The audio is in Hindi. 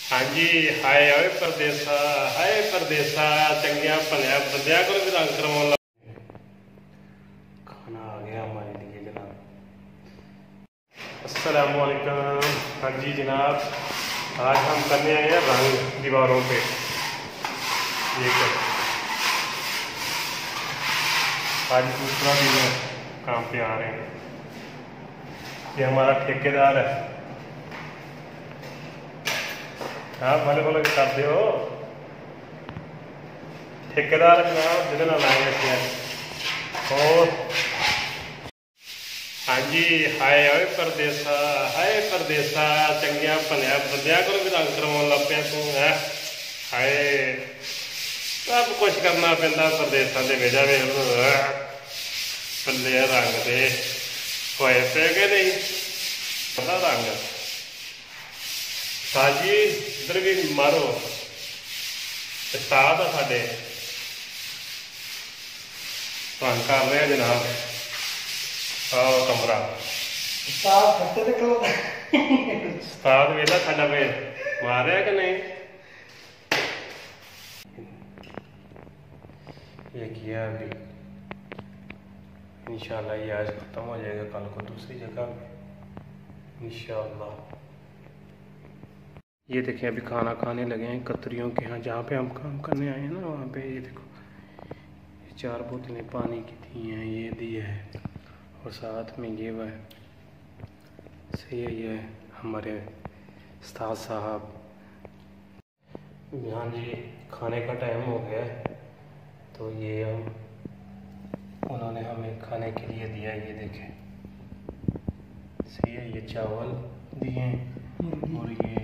हाँ जी, हाय ओए परदेसा, हाय परदेसा, चंगिया भलिया बंदिया को भी रंग करवाने लग। खाना आ गया हमारे लिए जनाब। अस्सलाम वालेकुम। हाँ जी जनाब, आज हम करने आए हैं रंग दीवारों पे। ये कर आज दूसरा दिन है, काम पे आ रहे हैं। ये हमारा ठेकेदार है। हाँ भले भले करते हो ठेकेदार जनाब जिन्हें ना लाए थे। और हाँ जी, हाय ओए परदेसा, हाय परदेसा, चंगिया भलिया बंदिया को भी रंग करवाने लग पिया तू है। हाय सब कुछ करना पैंदा परदेसा दे वेजा वे बल्ले रंग दे होए पे के नहीं पता रंग साजी इधर भी मारो उस्ताद है साडे रंग कर रहे हैं जनाब। आओ कमरा उस्ताद वेला साडा वे मारे कि नहीं। ये किया अभी, इंशाल्लाह ये आज खत्म हो जाएगा, कल को दूसरी जगह में इंशाल्लाह। ये देखें अभी खाना खाने लगे हैं कतरियों के यहाँ जहाँ पे हम काम करने आए हैं ना, वहाँ पे ये देखो ये 4 बोतलें पानी की दी हैं, ये दी है और साथ में ये वह सही है। ये हमारे उस्ताद साहब। हाँ जी, खाने का टाइम हो गया है तो ये हम उन्होंने हमें खाने के लिए दिया। ये देखें सही है, ये चावल दिए और ये